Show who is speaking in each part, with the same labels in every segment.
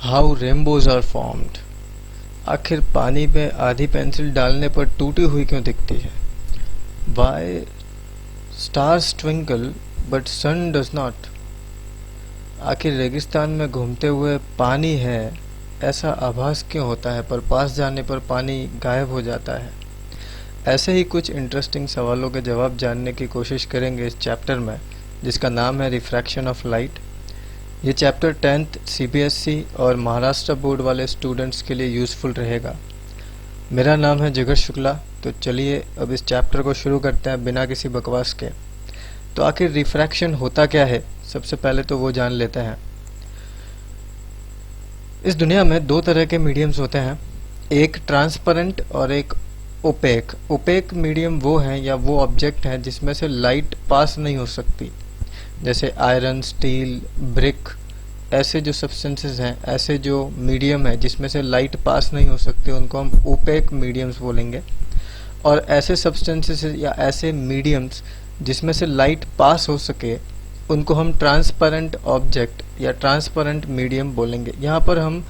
Speaker 1: How rainbows are formed. आखिर पानी में आधी पेंसिल डालने पर टूटी हुई क्यों दिखती है? Why stars twinkle but sun does not. आखिर रेगिस्तान में घूमते हुए पानी है, ऐसा आभास क्यों होता है पर पास जाने पर पानी गायब हो जाता है? ऐसे ही कुछ इंटरेस्टिंग सवालों के जवाब जानने की कोशिश करेंगे इस चैप्टर में, जिसका नाम है रिफ्रैक्शन ऑफ लाइट। ये चैप्टर 10th CBSE और महाराष्ट्र बोर्ड वाले स्टूडेंट्स के लिए यूज़फुल रहेगा। मेरा नाम है जिगर शुक्ला। तो चलिए अब इस चैप्टर को शुरू करते हैं बिना किसी बकवास के। तो आखिर रिफ्रैक्शन होता क्या है, सबसे पहले तो वो जान लेते हैं। इस दुनिया में दो तरह के मीडियम्स होते हैं, एक ट्रांसपेरेंट और एक ओपेक। ओपेक मीडियम वो हैं या वो ऑब्जेक्ट हैं जिसमें से लाइट पास नहीं हो सकती, जैसे आयरन, स्टील, ब्रिक। ऐसे जो सब्सटेंसेस हैं, ऐसे जो मीडियम है जिसमें से लाइट पास नहीं हो सकते, उनको हम ओपेक मीडियम्स बोलेंगे। और ऐसे सब्सटेंसेस या ऐसे मीडियम्स जिसमें से लाइट पास हो सके, उनको हम ट्रांसपेरेंट ऑब्जेक्ट या ट्रांसपेरेंट मीडियम बोलेंगे। यहाँ पर हम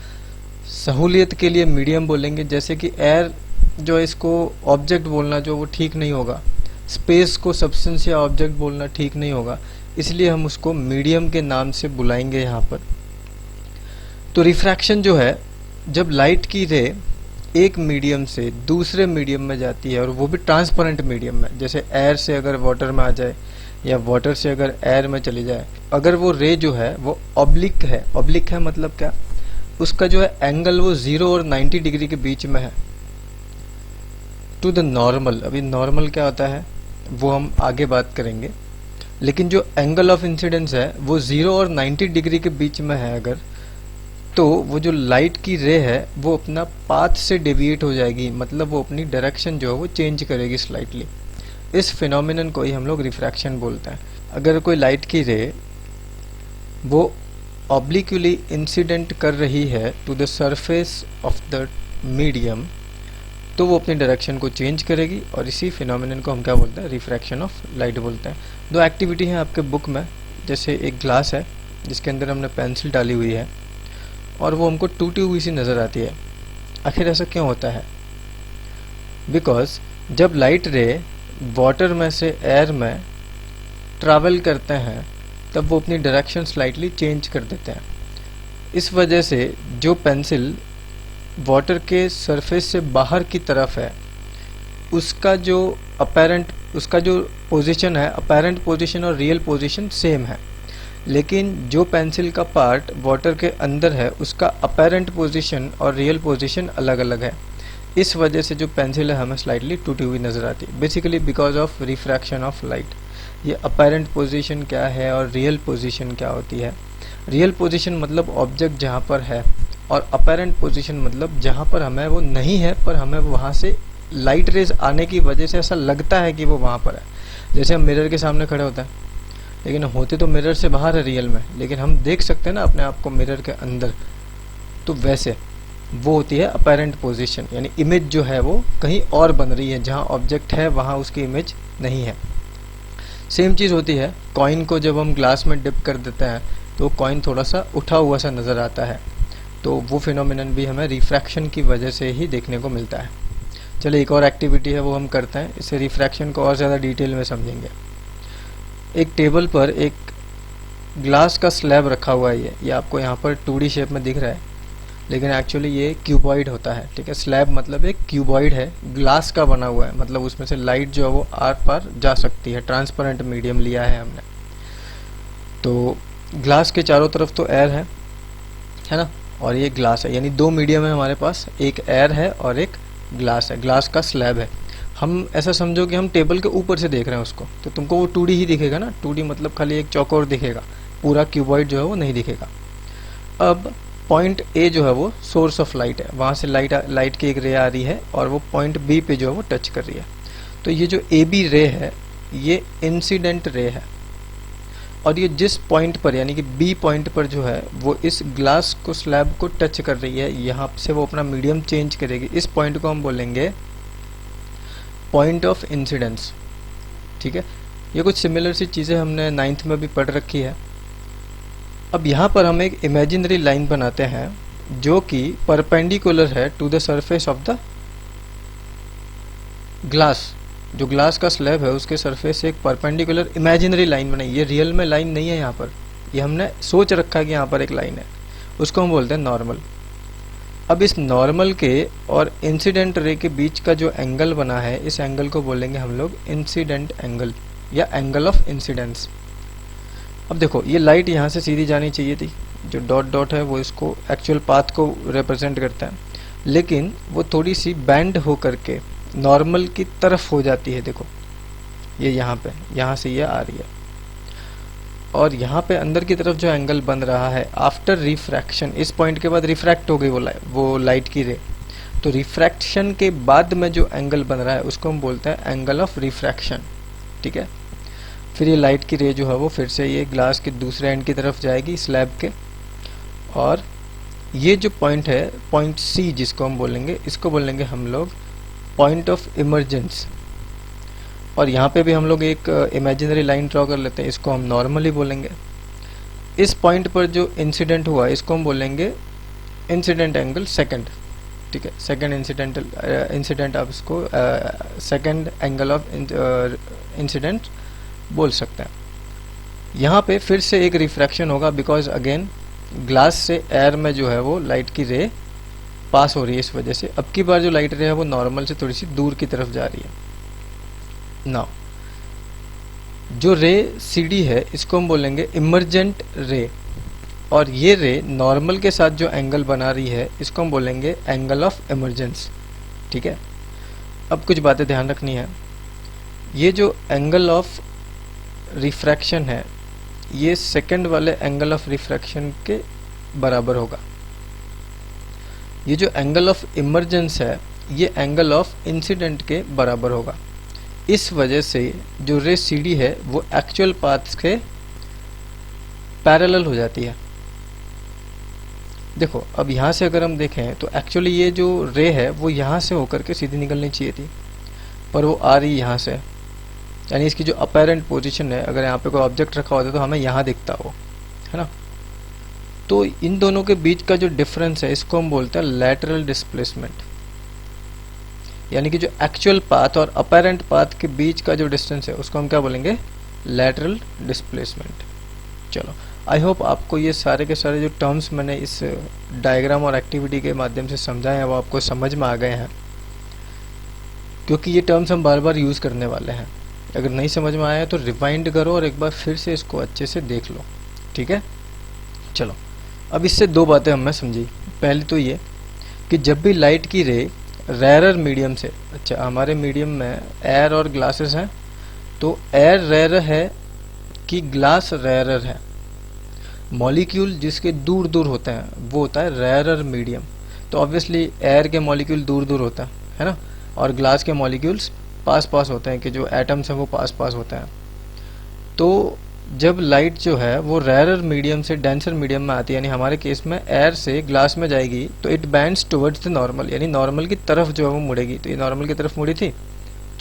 Speaker 1: सहूलियत के लिए मीडियम बोलेंगे, जैसे कि एयर जो है, इसको ऑब्जेक्ट बोलना जो वो ठीक नहीं होगा, स्पेस को सब्सटेंस या ऑब्जेक्ट बोलना ठीक नहीं होगा, इसलिए हम उसको मीडियम के नाम से बुलाएंगे यहाँ पर। तो रिफ्रैक्शन जो है, जब लाइट की रे एक मीडियम से दूसरे मीडियम में जाती है और वो भी ट्रांसपेरेंट मीडियम में, जैसे एयर से अगर वाटर में आ जाए या वाटर से अगर एयर में चली जाए, अगर वो रे जो है वो ऑब्लिक है। ऑब्लिक है मतलब क्या, उसका जो है एंगल वो 0 और 90 डिग्री के बीच में है टू द नॉर्मल। अभी नॉर्मल क्या होता है वो हम आगे बात करेंगे, लेकिन जो एंगल ऑफ इंसिडेंस है वो 0 और 90 डिग्री के बीच में है अगर, तो वो जो लाइट की रे है वो अपना पाथ से डेविएट हो जाएगी, मतलब वो अपनी डायरेक्शन जो है वो चेंज करेगी स्लाइटली। इस फिनोमिनन को ही हम लोग रिफ्रैक्शन बोलते हैं। अगर कोई लाइट की रे वो ऑब्लिक्वली इंसिडेंट कर रही है to the surface of the medium, तो वो अपनी डायरेक्शन को चेंज करेगी, और इसी फिनोमिनन को हम क्या बोलते हैं, रिफ्रैक्शन ऑफ लाइट बोलते हैं। दो एक्टिविटी हैं आपके बुक में, जैसे एक ग्लास है जिसके अंदर हमने पेंसिल डाली हुई है और वो हमको टूटी हुई सी नज़र आती है। आखिर ऐसा क्यों होता है? बिकॉज जब लाइट रे वाटर में से एयर में ट्रैवल करते हैं तब वो अपनी डायरेक्शन स्लाइटली चेंज कर देते हैं। इस वजह से जो पेंसिल वाटर के सरफेस से बाहर की तरफ है, उसका जो पोजीशन है, अपेरेंट पोजीशन और रियल पोजीशन सेम है, लेकिन जो पेंसिल का पार्ट वाटर के अंदर है उसका अपेरेंट पोजीशन और रियल पोजीशन अलग अलग है। इस वजह से जो पेंसिल है हमें स्लाइटली टूटी हुई नज़र आती है, basically because of refraction of light. ये अपेरेंट पोजीशन क्या है और रियल पोजीशन क्या होती है? रियल पोजीशन मतलब ऑब्जेक्ट जहाँ पर है, और अपेरेंट पोजीशन मतलब जहाँ पर हमें वो नहीं है पर हमें वहाँ से लाइट रेज आने की वजह से ऐसा लगता है कि वो वहाँ पर है। जैसे हम मिरर के सामने खड़े होते हैं, लेकिन होते तो मिरर से बाहर है रियल में, लेकिन हम देख सकते हैं ना अपने आप को मिरर के अंदर। तो वैसे वो होती है अपेरेंट पोजीशन, यानी इमेज जो है वो कहीं और बन रही है, जहाँ ऑब्जेक्ट है वहाँ उसकी इमेज नहीं है। सेम चीज़ होती है कॉइन को जब हम ग्लास में डिप कर देते हैं तो कॉइन थोड़ा सा उठा हुआ सा नज़र आता है, तो वो फिनोमिनन भी हमें रिफ्रैक्शन की वजह से ही देखने को मिलता है। चलिए एक और एक्टिविटी है वो हम करते हैं, इससे रिफ्रैक्शन को और ज़्यादा डिटेल में समझेंगे। एक टेबल पर एक ग्लास का स्लैब रखा हुआ है, ये आपको यहाँ पर 2D शेप में दिख रहा है, लेकिन एक्चुअली ये क्यूबॉइड होता है। ठीक है, स्लैब मतलब एक क्यूबॉइड है, ग्लास का बना हुआ है, मतलब उसमें से लाइट जो है वो आर पार जा सकती है। ट्रांसपेरेंट मीडियम लिया है हमने। तो ग्लास के चारों तरफ तो एयर है ना, और ये ग्लास है, यानी दो मीडियम है हमारे पास, एक एयर है और एक ग्लास है, ग्लास का स्लैब है। हम ऐसा समझो कि हम टेबल के ऊपर से देख रहे हैं उसको, तो तुमको वो 2D ही दिखेगा ना। 2D मतलब खाली एक चौकोर दिखेगा, पूरा क्यूबॉइड जो है वो नहीं दिखेगा। अब पॉइंट ए जो है वो सोर्स ऑफ लाइट है, वहाँ से लाइट की एक रे आ रही है और वो पॉइंट बी पे जो है वो टच कर रही है। तो ये जो ए बी रे है ये इंसिडेंट रे है, और ये जिस पॉइंट पर यानी कि बी पॉइंट पर जो है वो इस ग्लास को स्लैब को टच कर रही है, यहाँ से वो अपना मीडियम चेंज करेगी। इस पॉइंट को हम बोलेंगे पॉइंट ऑफ इंसिडेंस। ठीक है, ये कुछ सिमिलर सी चीज़ें हमने 9th में भी पढ़ रखी है। अब यहाँ पर हम एक इमेजिनरी लाइन बनाते हैं जो कि परपेंडिकुलर है to the surface of the glass. जो ग्लास का स्लैब है उसके सरफेस से एक परपेंडिकुलर इमेजिनरी लाइन बनाई, ये रियल में लाइन नहीं है यहाँ पर, ये हमने सोच रखा है कि यहाँ पर एक लाइन है, उसको हम बोलते हैं नॉर्मल। अब इस नॉर्मल के और इंसिडेंट रे के बीच का जो एंगल बना है, इस एंगल को बोलेंगे हम लोग इंसिडेंट एंगल या एंगल ऑफ इंसिडेंस। अब देखो ये लाइट यहाँ से सीधी जानी चाहिए थी, जो डॉट डॉट है वो इसको एक्चुअल पाथ को रिप्रेजेंट करता है, लेकिन वो थोड़ी सी बैंड हो करके नॉर्मल की तरफ हो जाती है। देखो ये यहाँ पे, यहाँ से ये आ रही है, और यहाँ पे अंदर की तरफ जो एंगल बन रहा है आफ्टर रिफ्रैक्शन, इस पॉइंट के बाद रिफ्रैक्ट हो गई वो लाइट की रे, तो रिफ्रैक्शन के बाद में जो एंगल बन रहा है उसको हम बोलते हैं एंगल ऑफ रिफ्रैक्शन। ठीक है, फिर ये लाइट की रे जो है वो फिर से ये ग्लास के दूसरे एंड की तरफ जाएगी स्लैब के, और ये जो पॉइंट है, पॉइंट सी जिसको हम बोलेंगे, इसको बोलेंगे हम लोग पॉइंट ऑफ इमर्जेंस। और यहाँ पे भी हम लोग एक इमेजिनरी लाइन ड्रॉ कर लेते हैं, इसको हम नॉर्मली बोलेंगे। इस पॉइंट पर जो इंसिडेंट हुआ इसको हम बोलेंगे इंसिडेंट एंगल सेकंड। ठीक है, सेकंड इंसिडेंट आप इसको सेकंड एंगल ऑफ इंसिडेंट बोल सकते हैं। यहाँ पे फिर से एक रिफ्रैक्शन होगा, बिकॉज अगेन ग्लास से एयर में जो है वो लाइट की रे पास हो रही है, इस वजह से अब की बार जो लाइट रे है वो नॉर्मल से थोड़ी सी दूर की तरफ जा रही है। नाउ जो रे CD है इसको हम बोलेंगे इमर्जेंट रे, और ये रे नॉर्मल के साथ जो एंगल बना रही है इसको हम बोलेंगे एंगल ऑफ इमर्जेंस। ठीक है, अब कुछ बातें ध्यान रखनी है। ये जो एंगल ऑफ रिफ्रैक्शन है ये सेकंड वाले एंगल ऑफ रिफ्रैक्शन के बराबर होगा। ये जो एंगल ऑफ इमर्जेंस है ये एंगल ऑफ इंसिडेंट के बराबर होगा। इस वजह से जो रे CD है वो एक्चुअल पाथ के पैरेलल हो जाती है। देखो अब यहाँ से अगर हम देखें तो एक्चुअली ये जो रे है वो यहाँ से होकर के सीधी निकलनी चाहिए थी, पर वो आ रही यहाँ से, यानी इसकी जो अपेरेंट पोजीशन है, अगर यहाँ पे कोई ऑब्जेक्ट रखा होता तो हमें यहाँ दिखता हो, है ना। तो इन दोनों के बीच का जो डिफरेंस है इसको हम बोलते हैं लैटरल डिस्प्लेसमेंट, यानी कि जो एक्चुअल पाथ और अपेरेंट पाथ के बीच का जो डिस्टेंस है उसको हम क्या बोलेंगे, लैटरल डिस्प्लेसमेंट। चलो, आई होप आपको ये सारे के सारे जो टर्म्स मैंने इस डायग्राम और एक्टिविटी के माध्यम से समझाए हैं वो आपको समझ में आ गए हैं, क्योंकि ये टर्म्स हम बार बार यूज़ करने वाले हैं। अगर नहीं समझ में आया तो रिवाइंड करो और एक बार फिर से इसको अच्छे से देख लो। ठीक है, चलो अब इससे दो बातें हमें समझी। पहली तो ये कि जब भी लाइट की रे रेयर मीडियम से, अच्छा हमारे मीडियम में एयर और ग्लासेस हैं, तो एयर रेयर है कि ग्लास रेयरर है। मॉलिक्यूल जिसके दूर दूर होते हैं वो होता है रेयरर मीडियम, तो ऑब्वियसली एयर के मॉलिक्यूल दूर दूर होता है ना, और ग्लास के मॉलिक्यूल्स पास पास होते हैं, कि जो एटम्स हैं वो पास पास होते हैं। तो जब लाइट जो है वो रेयरर मीडियम से डेंसर मीडियम में आती है, यानी हमारे केस में एयर से ग्लास में जाएगी, तो it bands towards the normal, यानी नॉर्मल की तरफ जो है वो मुड़ेगी। तो ये नॉर्मल की तरफ मुड़ी थी,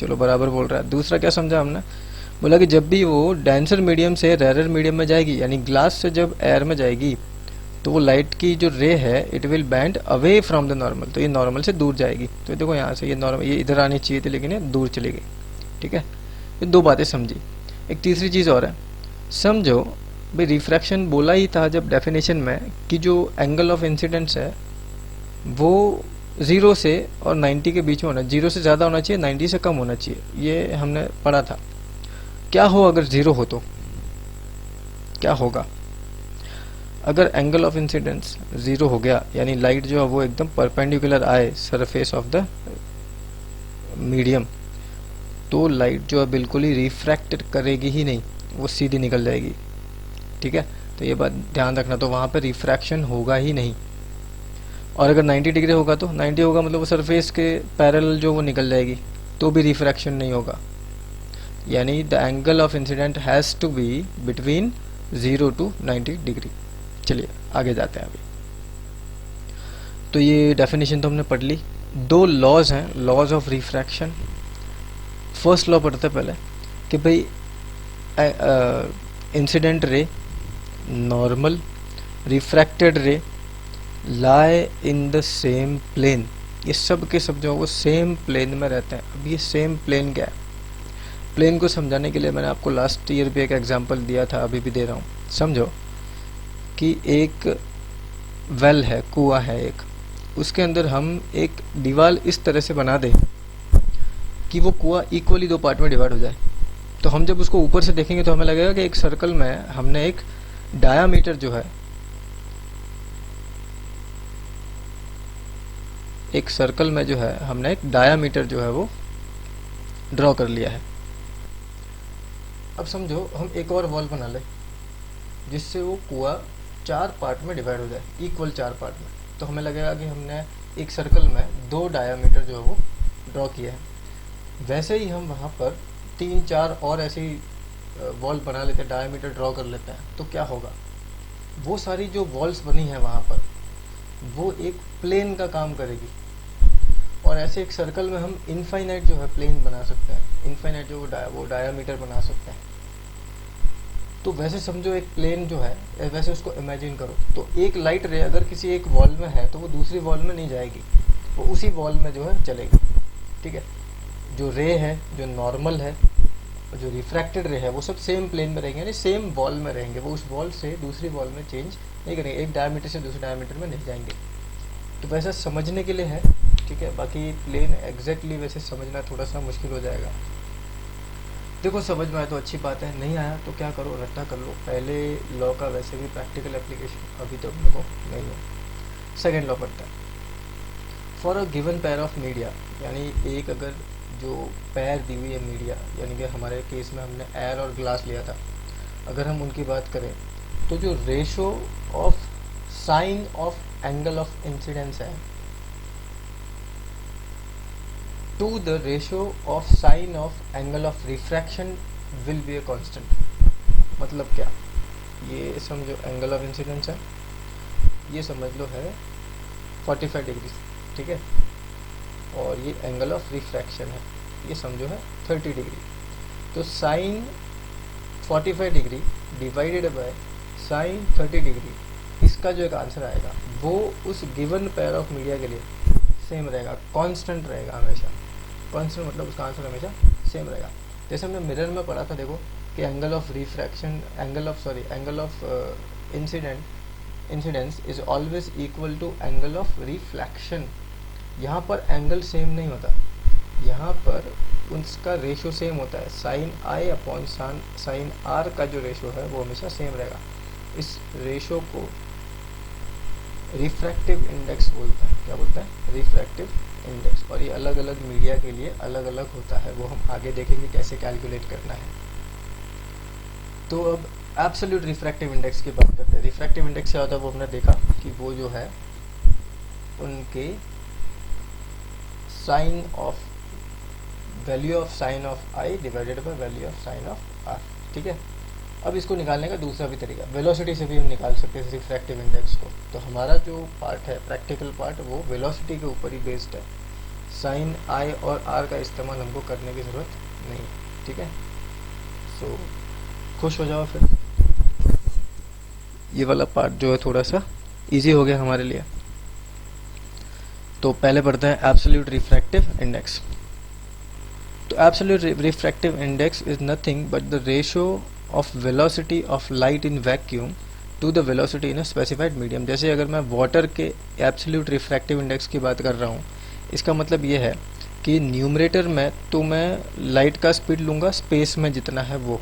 Speaker 1: चलो बराबर बोल रहा है। दूसरा क्या समझा हमने, बोला कि जब भी वो डेंसर मीडियम से रेयरर मीडियम में जाएगी, यानी ग्लास से जब एयर में जाएगी, तो वो लाइट की जो रे है it will band away from the normal, तो ये नॉर्मल से दूर जाएगी। तो देखो यहाँ से ये नॉर्मल, ये इधर आनी चाहिए थी लेकिन ये दूर चली गई। ठीक है, ये दो बातें समझी। एक तीसरी चीज़ और है, समझो भाई रिफ्रैक्शन बोला ही था जब डेफिनेशन में कि जो एंगल ऑफ इंसिडेंस है वो 0 से और 90 के बीच में होना, 0 से ज़्यादा होना चाहिए, 90 से कम होना चाहिए, ये हमने पढ़ा था। क्या हो अगर 0 हो तो क्या होगा, अगर एंगल ऑफ इंसिडेंस 0 हो गया, यानी लाइट जो है वो एकदम परपेंडिकुलर आए सरफेस ऑफ द मीडियम, तो लाइट जो है बिल्कुल ही रिफ्रैक्ट करेगी ही नहीं, वो सीधी निकल जाएगी। ठीक है, तो ये बात ध्यान रखना, तो वहाँ पे रिफ्रैक्शन होगा ही नहीं। और अगर 90 डिग्री होगा तो 90 होगा मतलब वो सरफेस के पैरेलल जो वो निकल जाएगी, तो भी रिफ्रैक्शन नहीं होगा। यानी the angle of incident has to be between 0 to 90 degree. चलिए आगे जाते हैं अभी। तो ये डेफिनेशन तो हमने पढ़ ली। दो लॉज हैं, laws of refraction. First law पढ़ते पहले कि भाई incident ray, normal, refracted ray lie in the same plane, ये सब के सब जो है वो सेम प्लेन में रहते हैं। अब ये सेम प्लेन क्या है? प्लेन को समझाने के लिए मैंने आपको लास्ट ईयर भी एक एग्जांपल दिया था, अभी भी दे रहा हूँ। समझो कि एक वेल है, कुआं है एक, उसके अंदर हम एक दीवार इस तरह से बना दें कि वो कुआं इक्वली दो पार्ट में डिवाइड हो जाए। तो हम जब उसको ऊपर से देखेंगे तो हमें लगेगा कि एक सर्कल में हमने एक डायामीटर जो है, एक सर्कल में जो है हमने एक डायामीटर जो है वो ड्रॉ कर लिया है। अब समझो हम एक और वॉल बना ले जिससे वो कुआं 4 पार्ट में डिवाइड हो जाए, इक्वल 4 पार्ट में। तो हमें लगेगा कि हमने एक सर्कल में 2 डायामीटर जो है वो ड्रॉ किया है। वैसे ही हम वहाँ पर 3-4 और ऐसे ही वॉल बना लेते हैं, डायामीटर ड्रॉ कर लेते हैं। तो क्या होगा, वो सारी जो वॉल्स बनी है वहाँ पर वो एक प्लेन का काम करेगी। और ऐसे एक सर्कल में हम इनफाइनाइट जो है प्लेन बना सकते हैं, इनफाइनाइट जो वो डायामीटर बना सकते हैं। तो वैसे समझो एक प्लेन जो है, वैसे उसको इमेजिन करो। तो एक लाइट रे अगर किसी एक वॉल में है तो वो दूसरी वॉल में नहीं जाएगी, वो उसी वॉल में जो है चलेगी। ठीक है, जो रे है, जो नॉर्मल है, जो रिफ्रैक्टेड रे है, वो सब सेम प्लेन में रहेंगे, यानी सेम वॉल में रहेंगे। वो उस वॉल से दूसरी वॉल में चेंज नहीं करेंगे, एक डायमीटर से दूसरे डायमीटर में नहीं जाएंगे। तो वैसा समझने के लिए है, ठीक है। बाकी प्लेन एग्जैक्टली वैसे समझना थोड़ा सा मुश्किल हो जाएगा। देखो समझ में आया तो अच्छी बात है, नहीं आया तो क्या करो, रट्टा कर लो। पहले लॉ का वैसे भी प्रैक्टिकल एप्लीकेशन अभी तो अपने को नहीं है। सेकेंड लॉ पढ़ते हैं। For a given pair of media, यानी एक अगर जो पैर दी हुई है मीडिया, यानी कि हमारे केस में हमने एयर और ग्लास लिया था, अगर हम उनकी बात करें तो जो ratio of sine of angle of incidence है to the ratio of sine of angle of refraction will be a constant. मतलब क्या, ये समझो एंगल ऑफ इंसिडेंस है, ये समझ लो है 45 डिग्री, ठीक है, और ये एंगल ऑफ रिफ्रैक्शन है, ये समझो है 30 डिग्री। तो sine 45 degree divided by sine 30 degree, इसका जो एक आंसर आएगा वो उस गिवन पेयर ऑफ मीडिया के लिए सेम रहेगा, कांस्टेंट रहेगा हमेशा। कांस्टेंट मतलब उसका आंसर हमेशा सेम रहेगा। जैसे हमने मिरर में पढ़ा था, देखो कि angle of refraction, angle of incidence is always equal to angle of reflection. यहाँ पर एंगल सेम नहीं होता, यहाँ पर उसका रेशो सेम होता है। Sine I upon sine R का जो रेशो है वो हमेशा सेम रहेगा। इस रेशो को रिफ्रैक्टिव इंडेक्स बोलते हैं। क्या बोलते हैं? Refractive index. और ये अलग अलग मीडिया के लिए अलग अलग होता है, वो हम आगे देखेंगे कैसे कैलकुलेट करना है। तो अब एब्सोल्यूट रिफ्रैक्टिव इंडेक्स की बात करते हैं। रिफ्रैक्टिव इंडेक्स क्या होता है वो हमने देखा कि वो जो है उनके sine of value of sine of I divided by value of sine of R. ठीक है, अब इसको निकालने का दूसरा भी तरीका, वेलोसिटी से भी हम निकाल सकते हैं रिफ्रैक्टिव इंडेक्स को। तो हमारा जो पार्ट है, प्रैक्टिकल पार्ट, वो वेलोसिटी के ऊपर ही बेस्ड है। साइन आई और आर का इस्तेमाल हमको करने की ज़रूरत नहीं है। ठीक है, सो खुश हो जाओ फिर। ये वाला पार्ट जो है थोड़ा सा इजी हो गया हमारे लिए। तो पहले पढ़ते हैं एब्सोल्यूट रिफ्रैक्टिव इंडेक्स। तो absolute refractive index is nothing but the ratio of velocity of light in vacuum to the velocity in a specified medium. जैसे अगर मैं वाटर के एब्सोल्यूट रिफ्रैक्टिव इंडेक्स की बात कर रहा हूँ, इसका मतलब ये है कि न्यूमरेटर में तो मैं लाइट का स्पीड लूँगा स्पेस में जितना है वो,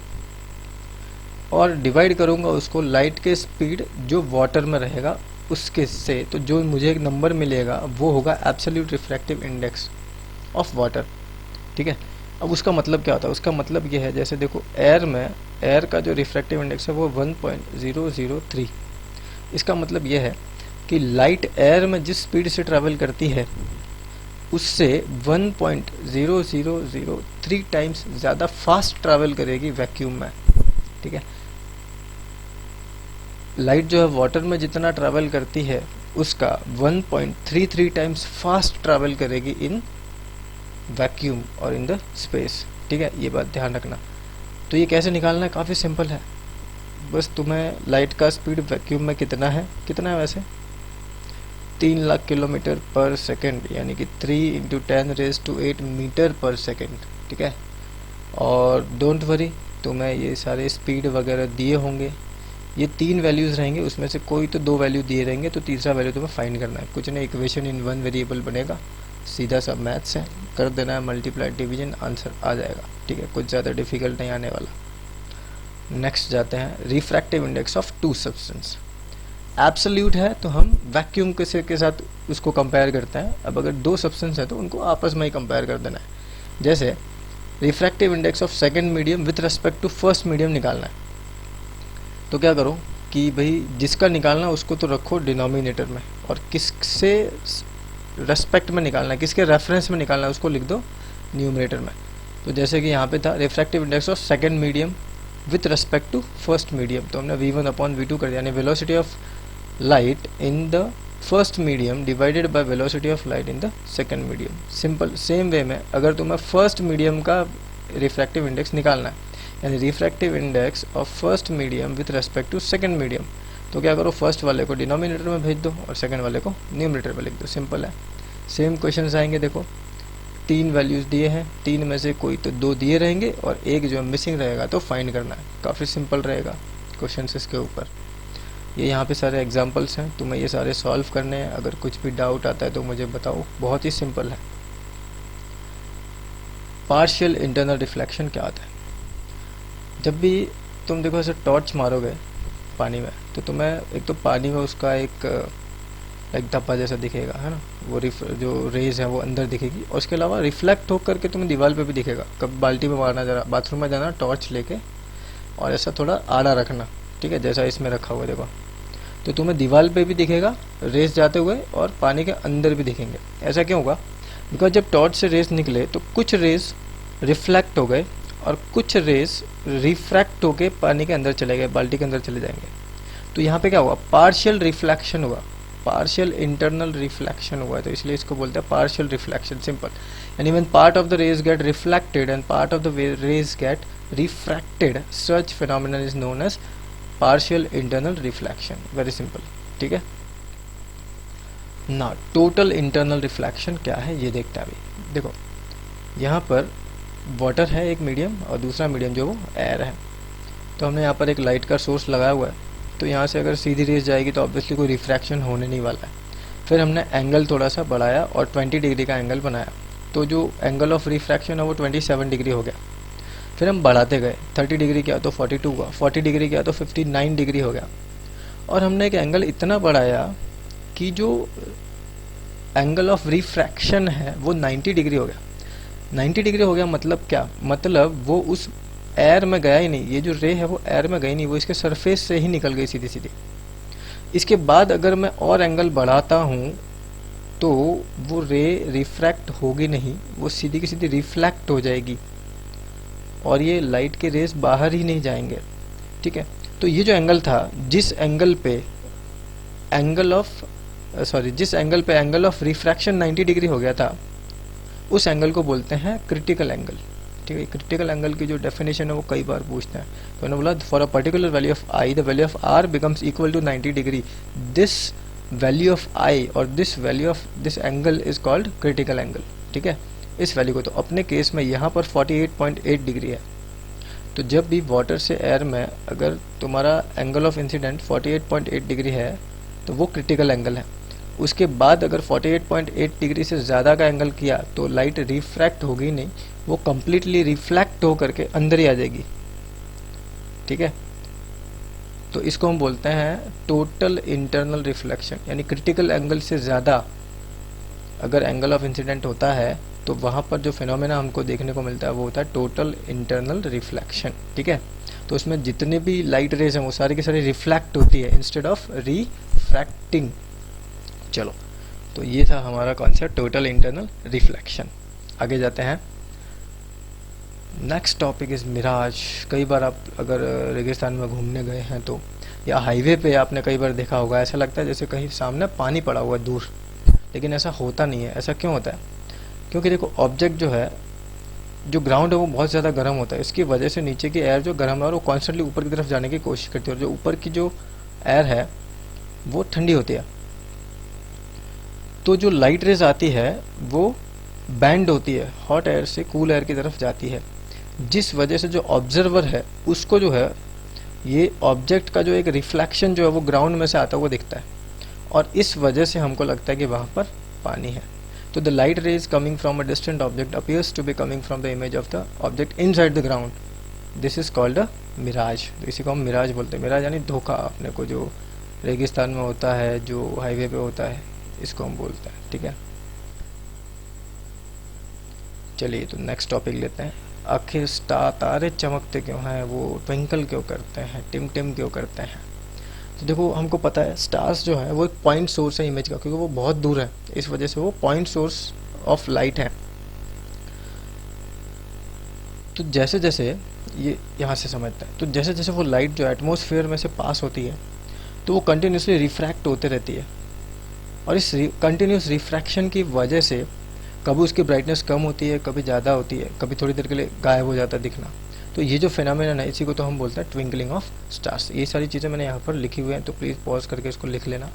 Speaker 1: और डिवाइड करूँगा उसको लाइट के स्पीड जो वाटर में रहेगा उसके से। तो जो मुझे एक नंबर मिलेगा वो होगा absolute refractive index of water. ठीक है, अब उसका मतलब क्या होता है? उसका मतलब ये है, जैसे देखो एयर में, एयर का जो रिफ्रैक्टिव इंडेक्स है वो 1.003। इसका मतलब ये है कि लाइट एयर में जिस स्पीड से ट्रैवल करती है उससे 1.0003 टाइम्स ज़्यादा फास्ट ट्रैवल करेगी वैक्यूम में। ठीक है, लाइट जो है वाटर में जितना ट्रैवल करती है उसका 1.33 टाइम्स फास्ट ट्रैवल करेगी इन वैक्यूम और इन द स्पेस। ठीक है, ये बात ध्यान रखना। तो ये कैसे निकालना है? काफ़ी सिंपल है, बस तुम्हें लाइट का स्पीड वैक्यूम में कितना है वैसे 3 लाख किलोमीटर पर सेकेंड, यानी कि 3 × 10⁸ मीटर पर सेकेंड, ठीक है। और डोंट वरी, तुम्हें ये सारे स्पीड वगैरह दिए होंगे, ये 3 वैल्यूज़ रहेंगे, उसमें से कोई तो 2 वैल्यू दिए रहेंगे, तो तीसरा वैल्यू तुम्हें फाइंड करना है। कुछ नहीं, इक्वेशन इन 1 वेरिएबल बनेगा, सीधा सा मैथ्स है, कर देना है मल्टीप्लाई डिवीजन, आंसर आ जाएगा, ठीक है। कुछ ज़्यादा डिफिकल्ट नहीं आने वाला। नेक्स्ट जाते हैं, refractive index of 2 substance. Absolute है तो हम वैक्यूम के साथ उसको कंपेयर करते हैं। अब अगर 2 सब्सटेंस है तो उनको आपस में ही कंपेयर कर देना है। जैसे refractive index of second medium with respect to first medium निकालना है, तो क्या करो कि भाई जिसका निकालना है उसको तो रखो डिनोमिनेटर में, और किससे रेस्पेक्ट में निकालना है, किसके रेफरेंस में निकालना है, उसको लिख दो न्यूमरेटर में। तो जैसे कि यहाँ पे था refractive index of second medium with respect to first medium, तो हमने v1/v2 कर दिया, यानी velocity of light in the first medium divided by velocity of light in the second medium. Simple same way में अगर तुम्हें फर्स्ट मीडियम का refractive index निकालना है, यानी refractive index of first medium with respect to second medium, तो क्या करो फर्स्ट वाले को डिनोमिनेटर में भेज दो और सेकंड वाले को न्यूमरेटर में लिख दो, सिंपल है। सेम क्वेश्चन आएंगे, देखो 3 वैल्यूज़ दिए हैं, 3 में से कोई तो 2 दिए रहेंगे और एक जो मिसिंग रहेगा तो फाइंड करना है। काफ़ी सिंपल रहेगा क्वेश्चन इसके ऊपर। ये यहाँ पे सारे एग्जांपल्स हैं, तुम्हें ये सारे सॉल्व करने हैं। अगर कुछ भी डाउट आता है तो मुझे बताओ, बहुत ही सिंपल है। पार्शियल इंटरनल रिफ्लेक्शन क्या होता है? जब भी तुम देखो ऐसे टॉर्च मारोगे पानी में, तो तुम्हें एक तो पानी में उसका एक धब्बा जैसा दिखेगा, है ना, वो जो रेज है वो अंदर दिखेगी, और उसके अलावा रिफ्लेक्ट होकर के तुम्हें दीवार पे भी दिखेगा। कब बाल्टी में मारना, जरा बाथरूम में जाना टॉर्च लेके और ऐसा थोड़ा आड़ा रखना, ठीक है, जैसा इसमें रखा हुआ है देखो, तो तुम्हें दीवार पे भी दिखेगा रेस जाते हुए और पानी के अंदर भी दिखेंगे। ऐसा क्यों होगा? बिकॉज जब टॉर्च से रेस निकले तो कुछ रेस रिफ्लेक्ट हो गए और कुछ रेस रिफ्रैक्ट होके पानी के अंदर चले गए, बाल्टी के अंदर चले जाएंगे। तो यहाँ पे क्या हुआ? पार्शियल रिफ्लेक्शन हुआ, पार्शियल इंटरनल रिफ्लेक्शन हुआ, तो इसलिए इसको बोलते हैं पार्शियल रिफ्लेक्शन, सिंपल। यानी when part of the rays get reflected and part of the rays get refracted, such phenomenon is known as partial internal reflection, very simple, ठीक है ना। टोटल इंटरनल रिफ्लेक्शन क्या है ये देखते हैं अभी। देखो यहाँ पर वाटर है एक मीडियम और दूसरा मीडियम जो वो एयर है, तो हमने यहाँ पर एक लाइट का सोर्स लगाया हुआ है, तो यहाँ से अगर सीधी रेस जाएगी तो ऑब्वियसली कोई रिफ्रैक्शन होने नहीं वाला है। फिर हमने एंगल थोड़ा सा बढ़ाया और 20 डिग्री का एंगल बनाया, तो जो एंगल ऑफ रिफ्रैक्शन है वो 27 डिग्री हो गया। फिर हम बढ़ाते गए, 30 डिग्री किया तो 42 हुआ, 40 डिग्री किया तो 59 डिग्री हो गया, और हमने एक एंगल इतना बढ़ाया कि जो एंगल ऑफ रिफ्रैक्शन है वो 90 डिग्री हो गया। 90 डिग्री हो गया मतलब क्या? मतलब वो उस एयर में गया ही नहीं, ये जो रे है वो एयर में गई नहीं, वो इसके सरफेस से ही निकल गई सीधी सीधी। इसके बाद अगर मैं और एंगल बढ़ाता हूँ तो वो रे रिफ्रैक्ट होगी नहीं, वो सीधी की सीधी रिफ्लेक्ट हो जाएगी और ये लाइट के रेस बाहर ही नहीं जाएंगे, ठीक है। तो ये जो एंगल था, जिस एंगल पे एंगल ऑफ रिफ्रैक्शन 90 डिग्री हो गया था, उस एंगल को बोलते हैं क्रिटिकल एंगल, ठीक है। क्रिटिकल एंगल की जो डेफिनेशन है वो कई बार पूछते हैं, तो मैंने बोला for a particular value of i the value of r becomes equal to 90 degree, this value of i और this value of this angle is called critical angle, ठीक है। इस वैल्यू को, तो अपने केस में यहाँ पर 48.8 डिग्री है, तो जब भी वाटर से एयर में अगर तुम्हारा एंगल ऑफ इंसिडेंट 48.8 डिग्री है तो वो क्रिटिकल एंगल है। उसके बाद अगर 48.8 डिग्री से ज़्यादा का एंगल किया तो लाइट रिफ्रैक्ट होगी नहीं, वो कम्प्लीटली रिफ्लेक्ट हो करके अंदर ही आ जाएगी, ठीक है। तो इसको हम बोलते हैं टोटल इंटरनल रिफ्लेक्शन, यानी क्रिटिकल एंगल से ज़्यादा अगर एंगल ऑफ इंसिडेंट होता है तो वहाँ पर जो फिनोमेना हमको देखने को मिलता है वो होता है टोटल इंटरनल रिफ्लेक्शन, ठीक है। तो उसमें जितने भी लाइट रेज हैं वो सारी की सारी रिफ्लेक्ट होती है इंस्टेड ऑफ रिफ्रैक्टिंग। चलो, तो ये था हमारा कॉन्सेप्ट टोटल इंटरनल रिफ्लेक्शन। आगे जाते हैं, नेक्स्ट टॉपिक इज़ मिराज। कई बार आप अगर रेगिस्तान में घूमने गए हैं तो, या हाईवे पे आपने कई बार देखा होगा, ऐसा लगता है जैसे कहीं सामने पानी पड़ा हुआ है दूर, लेकिन ऐसा होता नहीं है। ऐसा क्यों होता है? क्योंकि देखो ऑब्जेक्ट जो है, जो ग्राउंड है वो बहुत ज़्यादा गर्म होता है, इसकी वजह से नीचे की एयर जो गर्म है और वो कॉन्स्टेंटली ऊपर की तरफ जाने की कोशिश करती है, और जो ऊपर की जो एयर है वो ठंडी होती है। तो जो लाइट रेज आती है वो बैंड होती है, हॉट एयर से कूल एयर की तरफ जाती है, जिस वजह से जो ऑब्जर्वर है उसको जो है ये ऑब्जेक्ट का जो एक रिफ्लेक्शन जो है वो ग्राउंड में से आता हुआ दिखता है, और इस वजह से हमको लगता है कि वहाँ पर पानी है। तो the light rays coming from a distant object appears to be coming from the image of the object inside the ground, this is called a mirage. तो इसी को हम मिराज बोलते हैं। मिराज यानी धोखा, अपने को जो रेगिस्तान में होता है, जो हाईवे पे होता है, इसको हम बोलते हैं। ठीक है, चलिए तो नेक्स्ट टॉपिक लेते हैं। आखिर तारे चमकते क्यों हैं, वो ट्विंकल क्यों करते हैं, टिम टिम क्यों करते हैं? तो देखो, हमको पता है स्टार्स जो है वो एक पॉइंट सोर्स है इमेज का, क्योंकि वो बहुत दूर है, इस वजह से वो पॉइंट सोर्स ऑफ लाइट है। तो जैसे जैसे ये यहाँ से समझते हैं, तो जैसे जैसे वो लाइट जो एटमॉस्फेयर में से पास होती है तो वो कंटिन्यूसली रिफ्रैक्ट होते रहती है, और इस कंटिन्यूस रिफ्रैक्शन की वजह से कभी उसकी ब्राइटनेस कम होती है, कभी ज़्यादा होती है, कभी थोड़ी देर के लिए गायब हो जाता है दिखना। तो ये जो फिनोमेनन है इसी को तो हम बोलते हैं ट्विंकलिंग ऑफ स्टार्स। ये सारी चीज़ें मैंने यहाँ पर लिखी हुई हैं, तो प्लीज़ पॉज करके इसको लिख लेना।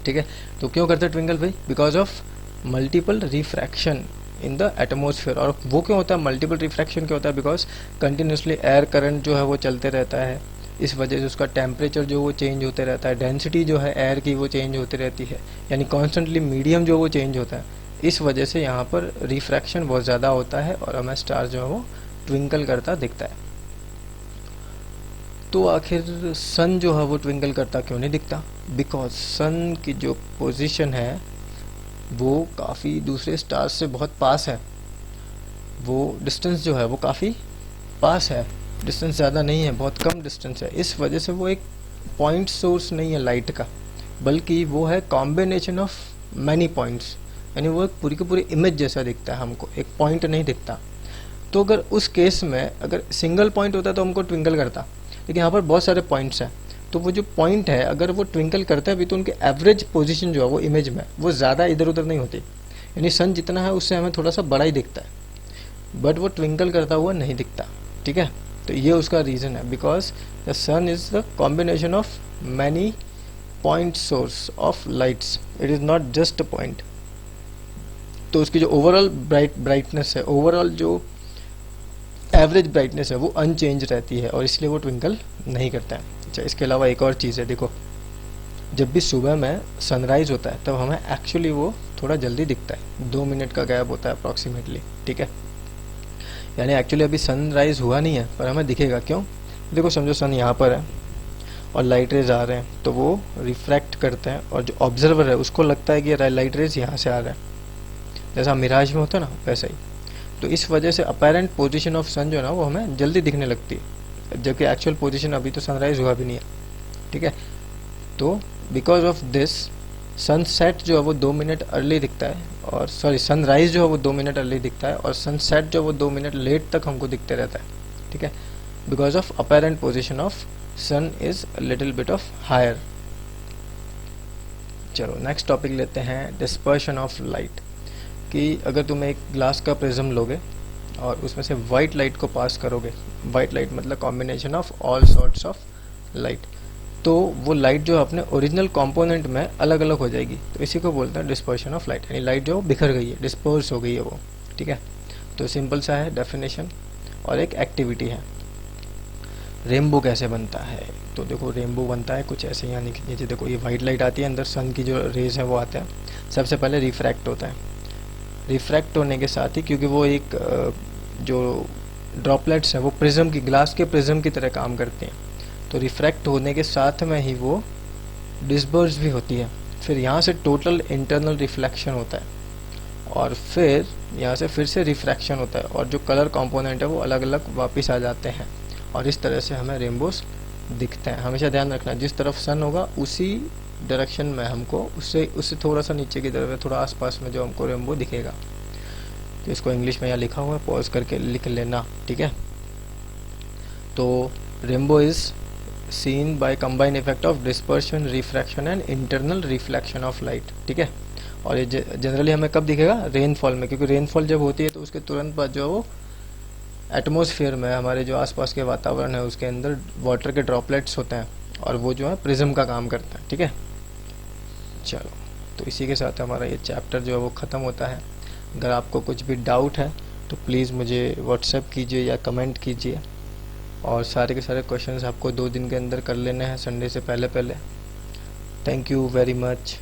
Speaker 1: ठीक है, तो क्यों करते हैं ट्विंकल भाई? Because of multiple refraction in the atmosphere. और वो क्यों होता है मल्टीपल रिफ्रैक्शन? क्यों होता है? बिकॉज कंटिन्यूसली एयर करंट जो है वो चलते रहता है, इस वजह से उसका टेम्परेचर जो वो चेंज होते रहता है, डेंसिटी जो है एयर की वो चेंज होती रहती है, यानी कॉन्स्टेंटली मीडियम जो वो चेंज होता है। इस वजह से यहाँ पर रिफ्रैक्शन बहुत ज़्यादा होता है और हमें स्टार जो है वो ट्विंकल करता दिखता है। तो आखिर सन जो है वो ट्विंकल करता क्यों नहीं दिखता? बिकॉज सन की जो पोजीशन है वो काफ़ी दूसरे स्टार्स से बहुत पास है, वो डिस्टेंस जो है वो काफ़ी पास है, डिस्टेंस ज़्यादा नहीं है, बहुत कम डिस्टेंस है। इस वजह से वो एक पॉइंट सोर्स नहीं है लाइट का, बल्कि वो है कॉम्बिनेशन ऑफ मैनी पॉइंट्स, यानी वो एक पूरी की पूरी इमेज जैसा दिखता है हमको, एक पॉइंट नहीं दिखता। तो अगर उस केस में अगर सिंगल पॉइंट होता तो हमको ट्विंकल करता, लेकिन यहाँ पर बहुत सारे पॉइंट्स हैं, तो वो जो पॉइंट है अगर वो ट्विंकल करता है भी तो उनके एवरेज पोजीशन जो है वो इमेज में वो ज़्यादा इधर उधर नहीं होती, यानी सन जितना है उससे हमें थोड़ा सा बड़ा ही दिखता है, बट वो ट्विंकल करता हुआ नहीं दिखता। ठीक है, तो ये उसका रीज़न है, because the sun is the combination of many point source of lights, it is not just a point. तो उसकी जो ओवरऑल ब्राइटनेस है, ओवरऑल जो एवरेज ब्राइटनेस है वो अनचेंज रहती है, और इसलिए वो ट्विंकल नहीं करता है। अच्छा, इसके अलावा एक और चीज़ है, देखो जब भी सुबह में सनराइज़ होता है तब हमें एक्चुअली वो थोड़ा जल्दी दिखता है, 2 मिनट का गैप होता है अप्रॉक्सीमेटली। ठीक है, यानी एक्चुअली अभी सनराइज़ हुआ नहीं है पर हमें दिखेगा। क्यों? देखो समझो सन यहाँ पर है और लाइट रेज आ रहे हैं, तो वो रिफ्रैक्ट करते हैं, और जो ऑब्जर्वर है उसको लगता है कि लाइट रेज यहाँ से आ रहा है, जैसा मिराज में होता है ना वैसा ही। तो इस वजह से अपेरेंट पोजीशन ऑफ सन जो है ना वो हमें जल्दी दिखने लगती है, जबकि एक्चुअल पोजीशन अभी तो सनराइज हुआ भी नहीं है। ठीक है, तो बिकॉज ऑफ दिस सनसेट जो है वो 2 मिनट अर्ली दिखता है, और सॉरी सनराइज जो है वो 2 मिनट अर्ली दिखता है, और सनसेट जो है वो 2 मिनट लेट तक हमको दिखते रहता है। ठीक है, because of apparent position of sun is little bit of higher. चलो नेक्स्ट टॉपिक लेते हैं, डिस्पर्शन ऑफ लाइट। कि अगर तुम एक ग्लास का प्रिज्म लोगे और उसमें से वाइट लाइट को पास करोगे, वाइट लाइट मतलब combination of all sorts of light, तो वो लाइट जो अपने ओरिजिनल कंपोनेंट में अलग अलग हो जाएगी, तो इसी को बोलते हैं डिस्पर्शन ऑफ लाइट, यानी लाइट जो बिखर गई है, डिस्पर्स हो गई है वो। ठीक है, तो सिंपल सा है डेफिनेशन और एक एक्टिविटी है। रेनबो कैसे बनता है? तो देखो रेनबो बनता है कुछ ऐसे, यानी कि नीचे देखो ये वाइट लाइट आती है, अंदर सन की जो रेज है वो आते हैं, सबसे पहले रिफ्रैक्ट होता है। रिफ्रैक्ट होने के साथ ही, क्योंकि वो एक जो ड्रॉपलेट्स हैं वो प्रिज्म की, ग्लास के प्रिज्म की तरह काम करते हैं, तो रिफ्रैक्ट होने के साथ में ही वो डिस्पर्स भी होती है। फिर यहाँ से टोटल इंटरनल रिफ्लेक्शन होता है, और फिर यहाँ से फिर से रिफ्रैक्शन होता है, और जो कलर कंपोनेंट है वो अलग अलग वापस आ जाते हैं, और इस तरह से हमें रेनबोस दिखते हैं। हमेशा ध्यान रखना जिस तरफ सन होगा उसी डायरेक्शन में हमको उससे थोड़ा सा नीचे की तरफ, थोड़ा आसपास में जो हमको रेनबो दिखेगा। तो इसको इंग्लिश में यहाँ लिखा हुआ है, पॉज करके लिख लेना। ठीक है, तो rainbow is seen by combined effect of dispersion, refraction and internal reflection of light. ठीक है, और ये जनरली हमें कब दिखेगा? रेनफॉल में, क्योंकि रेनफॉल जब होती है तो उसके तुरंत बाद जो वो एटमॉस्फेयर में, हमारे जो आसपास के वातावरण है उसके अंदर वाटर के ड्रॉपलेट्स होते हैं, और वो जो है प्रिज्म का काम करता है। ठीक है, चलो तो इसी के साथ हमारा ये चैप्टर जो है वो ख़त्म होता है। अगर आपको कुछ भी डाउट है तो प्लीज़ मुझे व्हाट्सएप कीजिए या कमेंट कीजिए, और सारे के सारे क्वेश्चंस आपको 2 दिन के अंदर कर लेने हैं, संडे से पहले पहले। Thank you very much.